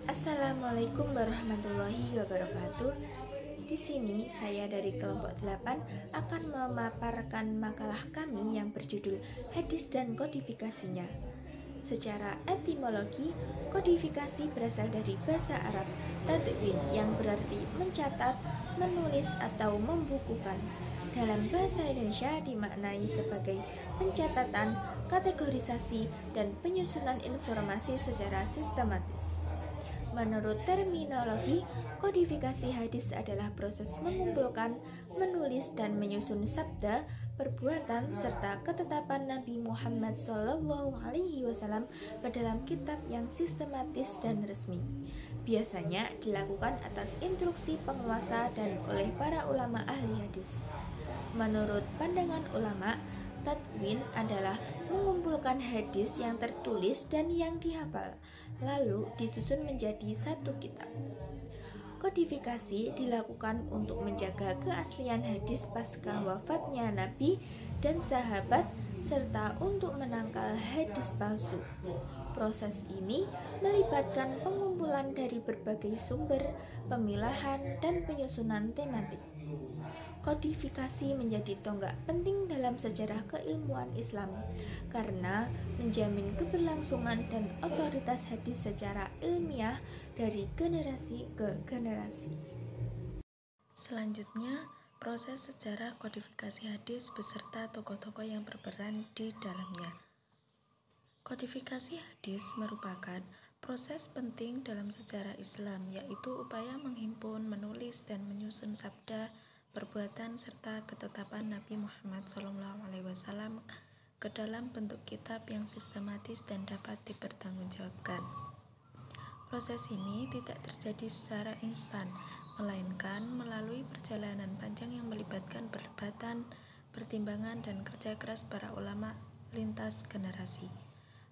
Assalamualaikum warahmatullahi wabarakatuh. Di sini saya dari kelompok 8 akan memaparkan makalah kami yang berjudul Hadis dan Kodifikasinya. Secara etimologi, kodifikasi berasal dari bahasa Arab tadwin yang berarti mencatat, menulis atau membukukan. Dalam bahasa Indonesia dimaknai sebagai pencatatan, kategorisasi, dan penyusunan informasi secara sistematis. Menurut terminologi, kodifikasi hadis adalah proses mengumpulkan, menulis, dan menyusun sabda, perbuatan, serta ketetapan Nabi Muhammad SAW ke dalam kitab yang sistematis dan resmi. Biasanya dilakukan atas instruksi penguasa dan oleh para ulama ahli hadis. Menurut pandangan ulama, tadwin adalah mengumpulkan hadis yang tertulis dan yang dihafal, lalu disusun menjadi satu kitab. Kodifikasi dilakukan untuk menjaga keaslian hadis pasca wafatnya Nabi dan sahabat, serta untuk menangkal hadis palsu. Proses ini melibatkan pengumpulan dari berbagai sumber, pemilahan, dan penyusunan tematik. Kodifikasi menjadi tonggak penting dalam sejarah keilmuan Islam karena menjamin keberlangsungan dan otoritas hadis secara ilmiah dari generasi ke generasi. Selanjutnya, proses sejarah kodifikasi hadis beserta tokoh-tokoh yang berperan di dalamnya. Kodifikasi hadis merupakan proses penting dalam sejarah Islam, yaitu upaya menghimpun, menulis, dan menyusun sabda, perbuatan, serta ketetapan Nabi Muhammad SAW ke dalam bentuk kitab yang sistematis dan dapat dipertanggungjawabkan. Proses ini tidak terjadi secara instan, melainkan melalui perjalanan panjang yang melibatkan perdebatan, pertimbangan, dan kerja keras para ulama lintas generasi.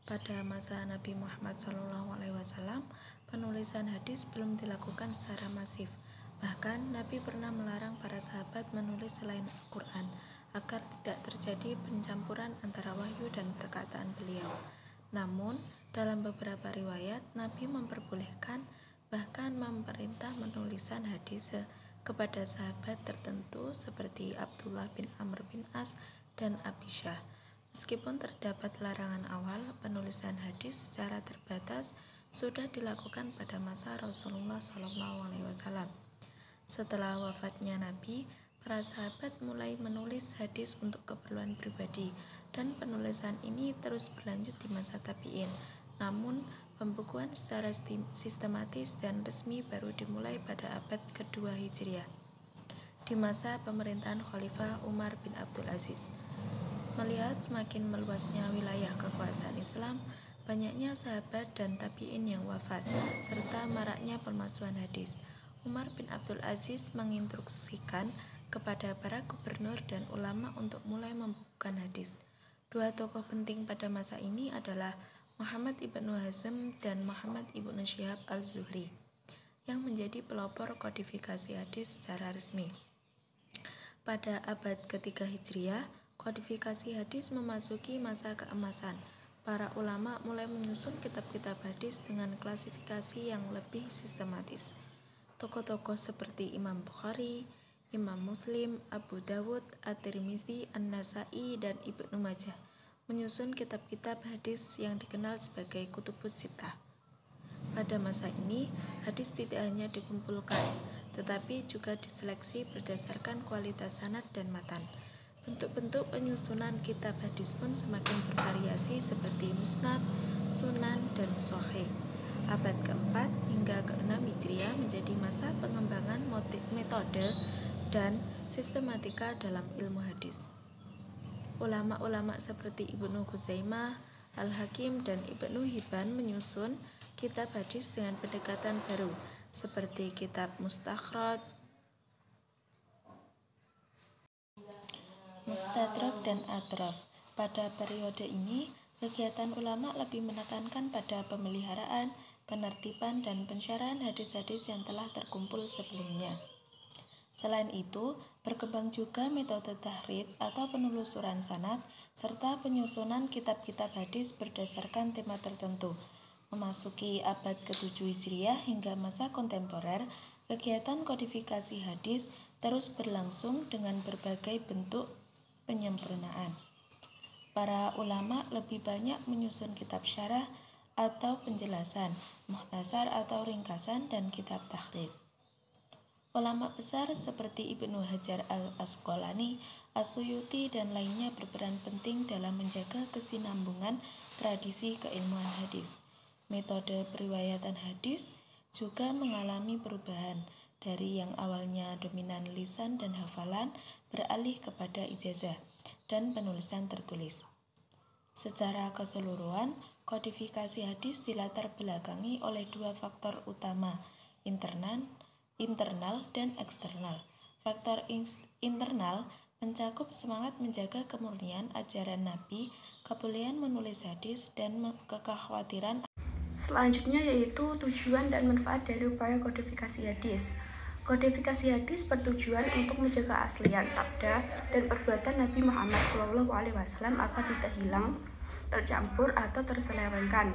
Pada masa Nabi Muhammad SAW, penulisan hadis belum dilakukan secara masif. Bahkan, Nabi pernah melarang para sahabat menulis selain Al-Quran agar tidak terjadi pencampuran antara wahyu dan perkataan beliau. Namun, dalam beberapa riwayat, Nabi memperbolehkan bahkan memerintah penulisan hadis kepada sahabat tertentu seperti Abdullah bin Amr bin As dan Abisyah. Meskipun terdapat larangan awal, penulisan hadis secara terbatas sudah dilakukan pada masa Rasulullah SAW. Setelah wafatnya Nabi, para sahabat mulai menulis hadis untuk keperluan pribadi, dan penulisan ini terus berlanjut di masa tabi'in. Namun, pembukuan secara sistematis dan resmi baru dimulai pada abad kedua Hijriah, di masa pemerintahan Khalifah Umar bin Abdul Aziz. Melihat semakin meluasnya wilayah kekuasaan Islam, banyaknya sahabat dan tabi'in yang wafat, serta maraknya pemalsuan hadis, Umar bin Abdul Aziz menginstruksikan kepada para gubernur dan ulama untuk mulai membukukan hadis. Dua tokoh penting pada masa ini adalah Muhammad ibnu Hazm dan Muhammad ibnu Syihab al-Zuhri, yang menjadi pelopor kodifikasi hadis secara resmi. Pada abad ketiga Hijriah, kodifikasi hadis memasuki masa keemasan. Para ulama mulai menyusun kitab-kitab hadis dengan klasifikasi yang lebih sistematis. Tokoh-tokoh seperti Imam Bukhari, Imam Muslim, Abu Dawud, At-Tirmizi, An-Nasai, dan Ibnu Majah menyusun kitab-kitab hadis yang dikenal sebagai Kutubus Sittah. Pada masa ini, hadis tidak hanya dikumpulkan, tetapi juga diseleksi berdasarkan kualitas sanad dan matan. Bentuk-bentuk penyusunan kitab hadis pun semakin bervariasi seperti musnad, sunan, dan sahih. Abad keempat hingga ke-6 Hijriah menjadi masa pengembangan metode dan sistematika dalam ilmu hadis. Ulama-ulama seperti Ibnu Khuzaimah, Al-Hakim, dan Ibnu Hibban menyusun kitab hadis dengan pendekatan baru, seperti kitab Mustakhraj, Mustadrak, dan Atraf. Pada periode ini, kegiatan ulama lebih menekankan pada pemeliharaan, penertiban, dan pensyarahan hadis-hadis yang telah terkumpul sebelumnya. Selain itu, berkembang juga metode tahrij atau penelusuran sanad, serta penyusunan kitab-kitab hadis berdasarkan tema tertentu. Memasuki abad ke-7 Hijriah hingga masa kontemporer, kegiatan kodifikasi hadis terus berlangsung dengan berbagai bentuk penyempurnaan. Para ulama lebih banyak menyusun kitab syarah atau penjelasan, mukhtasar atau ringkasan, dan kitab takhrij. Ulama besar seperti Ibnu Hajar al-Asqalani, As-Suyuti, dan lainnya berperan penting dalam menjaga kesinambungan tradisi keilmuan hadis. Metode periwayatan hadis juga mengalami perubahan dari yang awalnya dominan lisan dan hafalan beralih kepada ijazah dan penulisan tertulis. Secara keseluruhan, kodifikasi hadis dilatar belakangi oleh dua faktor utama, internal dan eksternal. Faktor internal mencakup semangat menjaga kemurnian ajaran Nabi, kebolehan menulis hadis, dan kekhawatiran. Selanjutnya yaitu tujuan dan manfaat dari upaya kodifikasi hadis. Kodifikasi hadis bertujuan untuk menjaga aslian sabda dan perbuatan Nabi Muhammad SAW agar tidak hilang, tercampur, atau terselewengkan,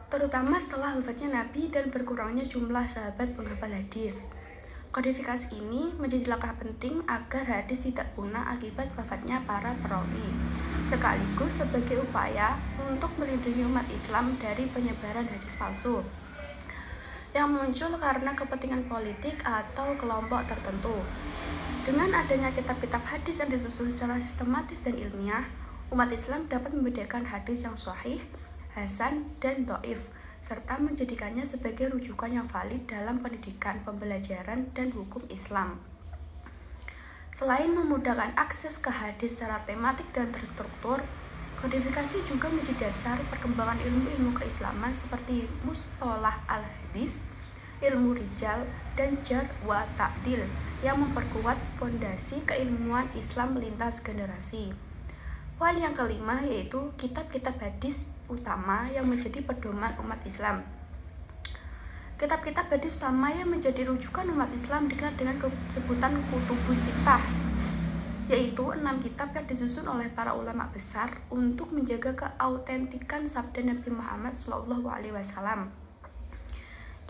terutama setelah wafatnya Nabi dan berkurangnya jumlah sahabat penghafal hadis. Kodifikasi ini menjadi langkah penting agar hadis tidak punah akibat wafatnya para perawi, sekaligus sebagai upaya untuk melindungi umat Islam dari penyebaran hadis palsu yang muncul karena kepentingan politik atau kelompok tertentu. Dengan adanya kitab-kitab hadis yang disusun secara sistematis dan ilmiah, umat Islam dapat membedakan hadis yang sahih, hasan, dan dhaif, serta menjadikannya sebagai rujukan yang valid dalam pendidikan, pembelajaran, dan hukum Islam. Selain memudahkan akses ke hadis secara tematik dan terstruktur, kodifikasi juga menjadi dasar perkembangan ilmu-ilmu keislaman seperti mustalah al-hadis, ilmu rijal, dan jar wa ta'dil yang memperkuat fondasi keilmuan Islam lintas generasi. Poin yang kelima yaitu kitab-kitab hadis utama yang menjadi pedoman umat Islam. Kitab-kitab hadis utama yang menjadi rujukan umat Islam dikenal dengan sebutan Kutubus Sittah, yaitu 6 kitab yang disusun oleh para ulama besar untuk menjaga keautentikan sabda Nabi Muhammad SAW.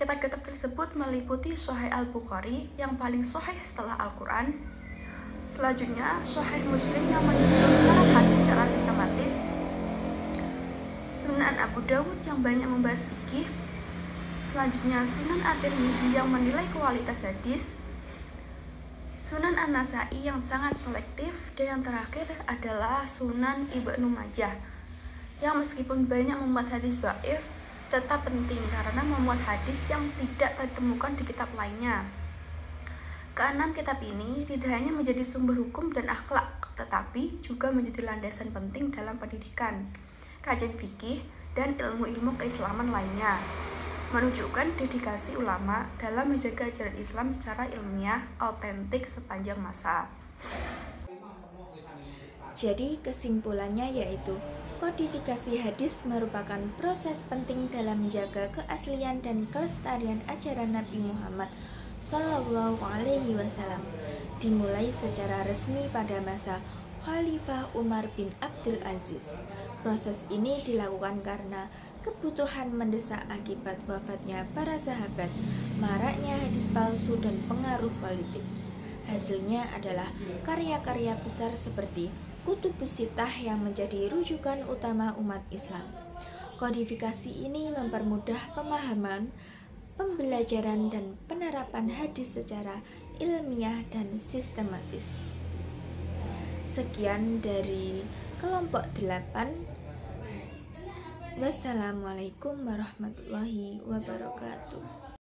Kitab-kitab tersebut meliputi Sahih Al-Bukhari yang paling sahih setelah Al-Quran. Selanjutnya, Sahih Muslim yang menyusun sanad hadis secara sistematis, Sunan Abu Dawud yang banyak membahas fikih, selanjutnya Sunan At-Tirmizi yang menilai kualitas hadis, Sunan An-Nasai yang sangat selektif, dan yang terakhir adalah Sunan Ibnu Majah yang meskipun banyak memuat hadis dhaif, tetap penting karena memuat hadis yang tidak ditemukan di kitab lainnya. Keenam kitab ini tidak hanya menjadi sumber hukum dan akhlak, tetapi juga menjadi landasan penting dalam pendidikan, kajian fikih, dan ilmu-ilmu keislaman lainnya, menunjukkan dedikasi ulama dalam menjaga ajaran Islam secara ilmiah, autentik sepanjang masa. Jadi kesimpulannya yaitu kodifikasi hadis merupakan proses penting dalam menjaga keaslian dan kelestarian ajaran Nabi Muhammad Sallallahu Alaihi Wasallam, dimulai secara resmi pada masa Khalifah Umar bin Abdul Aziz. Proses ini dilakukan karena kebutuhan mendesak akibat wafatnya para sahabat, maraknya hadis palsu, dan pengaruh politik. Hasilnya adalah karya-karya besar seperti Kutubus Sittah yang menjadi rujukan utama umat Islam. Kodifikasi ini mempermudah pemahaman, pembelajaran, dan penerapan hadis secara ilmiah dan sistematis. Sekian dari kelompok 8. Wassalamualaikum warahmatullahi wabarakatuh.